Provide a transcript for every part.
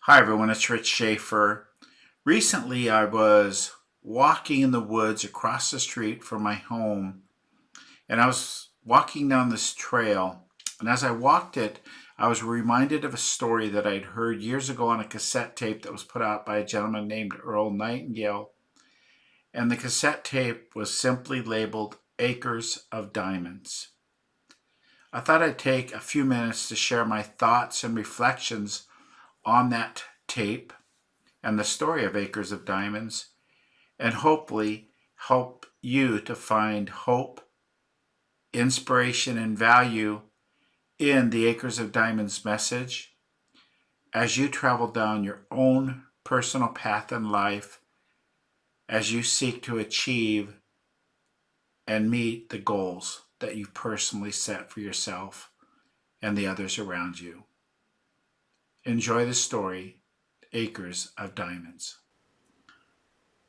Hi everyone, it's Rich Schaefer. Recently I was walking in the woods across the street from my home, and I was walking down this trail, and as I walked it, I was reminded of a story that I'd heard years ago on a cassette tape that was put out by a gentleman named Earl Nightingale, and the cassette tape was simply labeled Acres of Diamonds. I thought I'd take a few minutes to share my thoughts and reflections on that tape and the story of Acres of Diamonds, and hopefully help you to find hope, inspiration, and value in the Acres of Diamonds message as you travel down your own personal path in life, as you seek to achieve and meet the goals that you personally set for yourself and the others around you. Enjoy the story, Acres of Diamonds.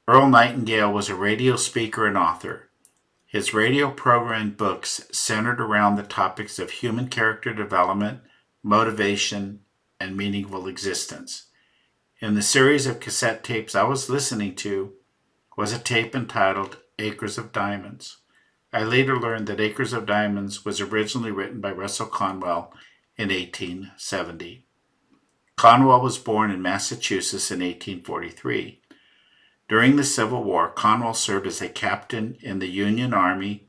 Earl Nightingale was a radio speaker and author. His radio program and books centered around the topics of human character development, motivation, and meaningful existence. In the series of cassette tapes I was listening to was a tape entitled Acres of Diamonds. I later learned that Acres of Diamonds was originally written by Russell Conwell in 1870. Conwell was born in Massachusetts in 1843. During the Civil War, Conwell served as a captain in the Union Army.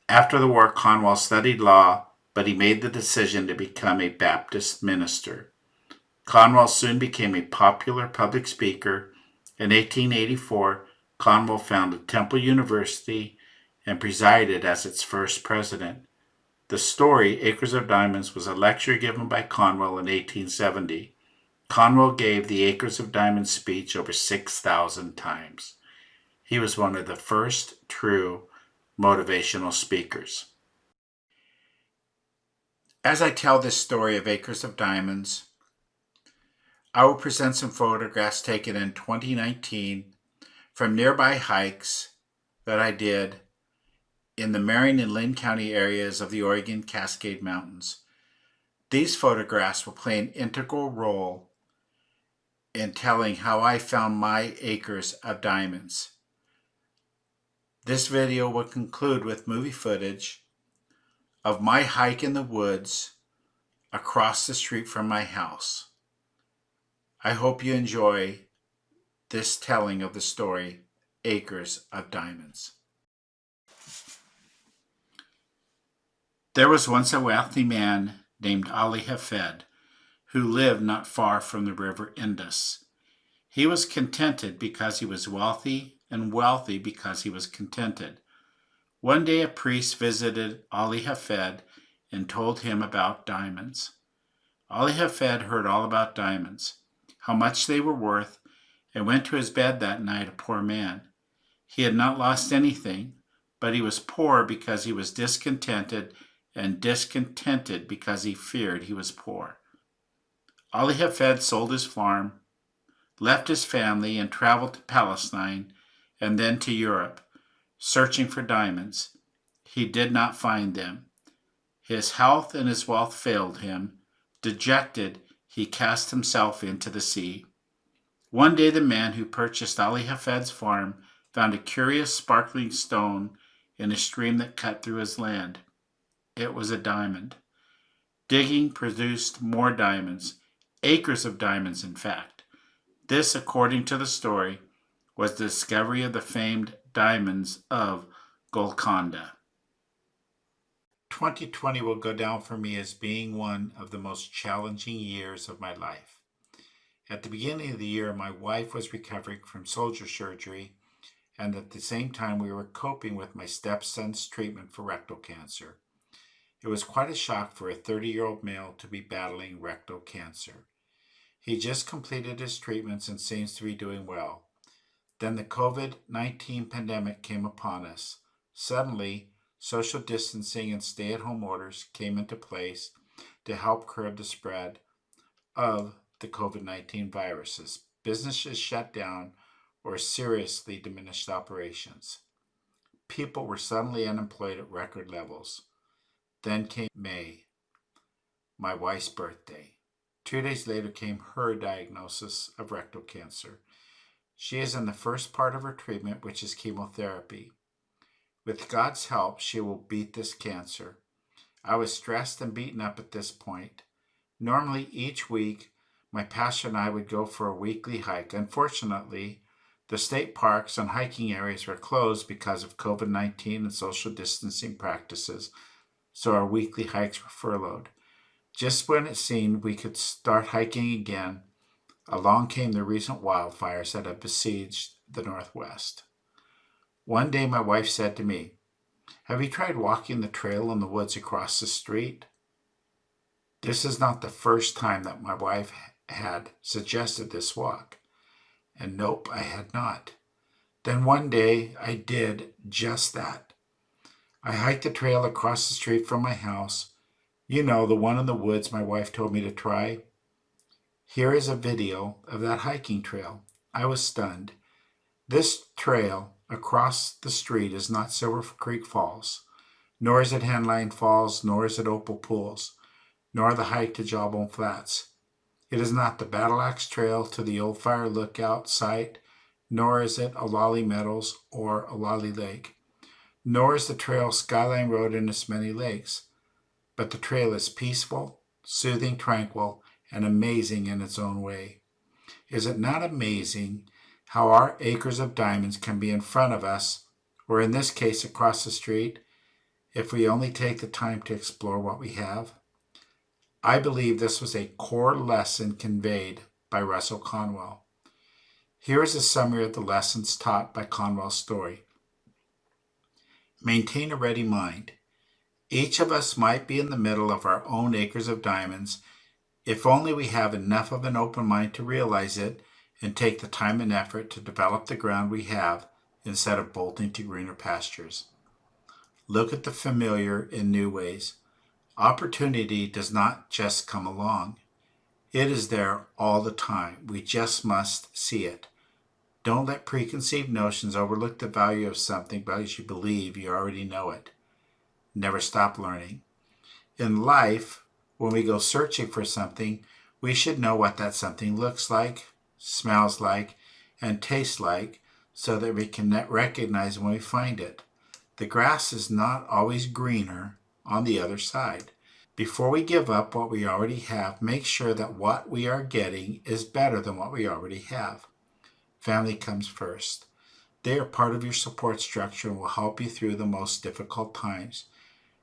After the war, Conwell studied law, but he made the decision to become a Baptist minister. Conwell soon became a popular public speaker. In 1884, Conwell founded Temple University and presided as its first president. The story, Acres of Diamonds, was a lecture given by Conwell in 1870. Conwell gave the Acres of Diamonds speech over 6,000 times. He was one of the first true motivational speakers. As I tell this story of Acres of Diamonds, I will present some photographs taken in 2019 from nearby hikes that I did in the Marion and Linn County areas of the Oregon Cascade Mountains. These photographs will play an integral role in telling how I found my acres of diamonds. This video will conclude with movie footage of my hike in the woods across the street from my house. I hope you enjoy this telling of the story, Acres of Diamonds. There was once a wealthy man named Ali Hafed who lived not far from the river Indus. He was contented because he was wealthy, and wealthy because he was contented. One day a priest visited Ali Hafed and told him about diamonds. Ali Hafed heard all about diamonds, how much they were worth, and went to his bed that night a poor man. He had not lost anything, but he was poor because he was discontented, and discontented because he feared he was poor. Ali Hafed sold his farm, left his family, and traveled to Palestine and then to Europe, searching for diamonds. He did not find them. His health and his wealth failed him. Dejected, he cast himself into the sea. One day the man who purchased Ali Hafed's farm found a curious sparkling stone in a stream that cut through his land. It was a diamond. Digging produced more diamonds, acres of diamonds in fact. This, according to the story, was the discovery of the famed diamonds of Golconda. 2020 will go down for me as being one of the most challenging years of my life. At the beginning of the year, my wife was recovering from shoulder surgery, and at the same time we were coping with my stepson's treatment for rectal cancer. It was quite a shock for a 30-year-old male to be battling rectal cancer. He just completed his treatments and seems to be doing well. Then the COVID-19 pandemic came upon us. Suddenly, social distancing and stay-at-home orders came into place to help curb the spread of the COVID-19 viruses. Businesses shut down or seriously diminished operations. People were suddenly unemployed at record levels. Then came May, my wife's birthday. 2 days later came her diagnosis of rectal cancer. She is in the first part of her treatment, which is chemotherapy. With God's help, she will beat this cancer. I was stressed and beaten up at this point. Normally, each week, my pastor and I would go for a weekly hike. Unfortunately, the state parks and hiking areas were closed because of COVID-19 and social distancing practices, so our weekly hikes were furloughed. Just when it seemed we could start hiking again, along came the recent wildfires that have besieged the Northwest. One day my wife said to me, "Have you tried walking the trail in the woods across the street?" This is not the first time that my wife had suggested this walk. And nope, I had not. Then one day I did just that. I hiked the trail across the street from my house. You know, the one in the woods my wife told me to try. Here is a video of that hiking trail. I was stunned. This trail across the street is not Silver Creek Falls, nor is it Henline Falls, nor is it Opal Pools, nor the hike to Jawbone Flats. It is not the Battle Axe Trail to the Old Fire Lookout site, nor is it Olali Meadows or Olali Lake, nor is the trail Skyline Road and its many lakes. But the trail is peaceful, soothing, tranquil, and amazing in its own way. Is it not amazing how our acres of diamonds can be in front of us, or in this case across the street, if we only take the time to explore what we have? I believe this was a core lesson conveyed by Russell Conwell. Here is a summary of the lessons taught by Conwell's story. Maintain a ready mind. Each of us might be in the middle of our own acres of diamonds, if only we have enough of an open mind to realize it and take the time and effort to develop the ground we have instead of bolting to greener pastures. Look at the familiar in new ways. Opportunity does not just come along. It is there all the time. We just must see it. Don't let preconceived notions overlook the value of something because you believe you already know it. Never stop learning. In life, when we go searching for something, we should know what that something looks like, smells like, and tastes like so that we can recognize when we find it. The grass is not always greener on the other side. Before we give up what we already have, make sure that what we are getting is better than what we already have. Family comes first. They are part of your support structure and will help you through the most difficult times.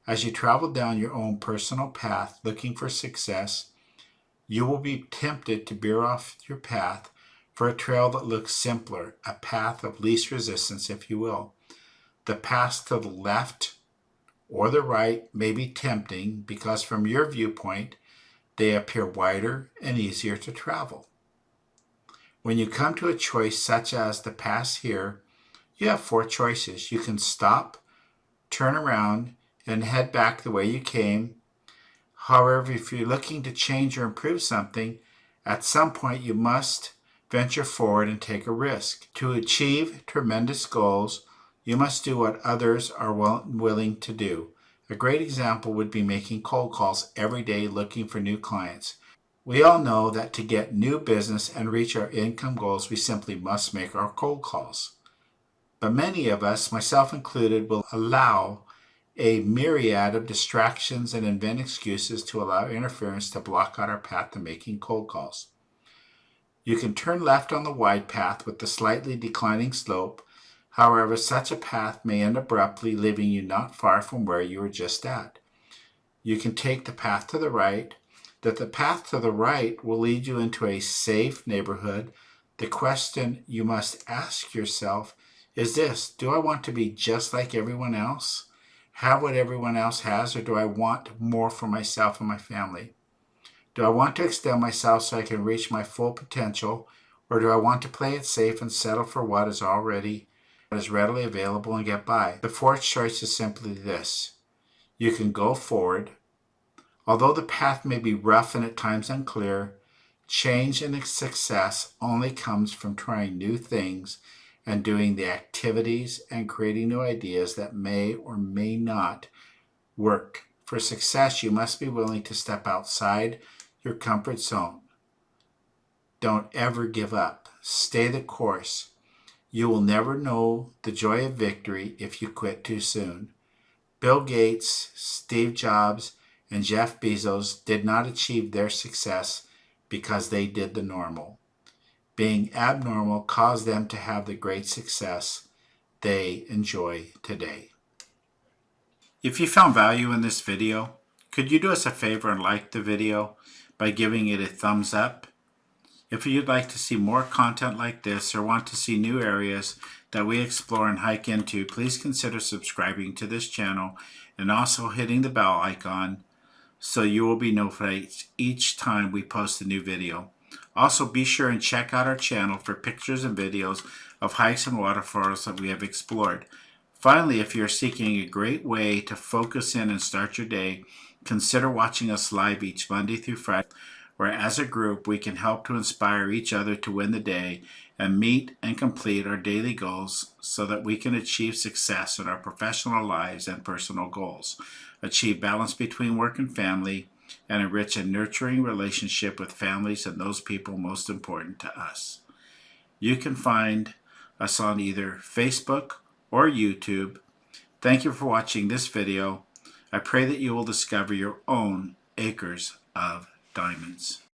As you travel down your own personal path looking for success, you will be tempted to veer off your path for a trail that looks simpler, a path of least resistance, if you will. The paths to the left or the right may be tempting because from your viewpoint, they appear wider and easier to travel. When you come to a choice such as the pass here, you have 4 choices. You can stop, turn around, and head back the way you came. However, if you're looking to change or improve something, at some point you must venture forward and take a risk. To achieve tremendous goals, you must do what others are willing to do. A great example would be making cold calls every day looking for new clients. We all know that to get new business and reach our income goals, we simply must make our cold calls. But many of us, myself included, will allow a myriad of distractions and invent excuses to allow interference to block out our path to making cold calls. You can turn left on the wide path with the slightly declining slope. However, such a path may end abruptly, leaving you not far from where you were just at. You can take the path to the right. That the path to the right will lead you into a safe neighborhood. The question you must ask yourself is this: do I want to be just like everyone else? Have what everyone else has, or do I want more for myself and my family? Do I want to extend myself so I can reach my full potential, or do I want to play it safe and settle for what is readily available and get by? The 4th choice is simply this: you can go forward. Although the path may be rough and at times unclear, change and success only comes from trying new things and doing the activities and creating new ideas that may or may not work. For success, you must be willing to step outside your comfort zone. Don't ever give up. Stay the course. You will never know the joy of victory if you quit too soon. Bill Gates, Steve Jobs, and Jeff Bezos did not achieve their success because they did the normal. Being abnormal caused them to have the great success they enjoy today. If you found value in this video, could you do us a favor and like the video by giving it a thumbs up? If you'd like to see more content like this or want to see new areas that we explore and hike into, please consider subscribing to this channel and also hitting the bell icon so you will be notified each time we post a new video. Also, be sure and check out our channel for pictures and videos of hikes and waterfalls that we have explored. Finally, if you're seeking a great way to focus in and start your day, consider watching us live each Monday through Friday, where as a group we can help to inspire each other to win the day and meet and complete our daily goals so that we can achieve success in our professional lives and personal goals, achieve balance between work and family, and enrich a nurturing relationship with families and those people most important to us. You can find us on either Facebook or YouTube. Thank you for watching this video. I pray that you will discover your own acres of diamonds.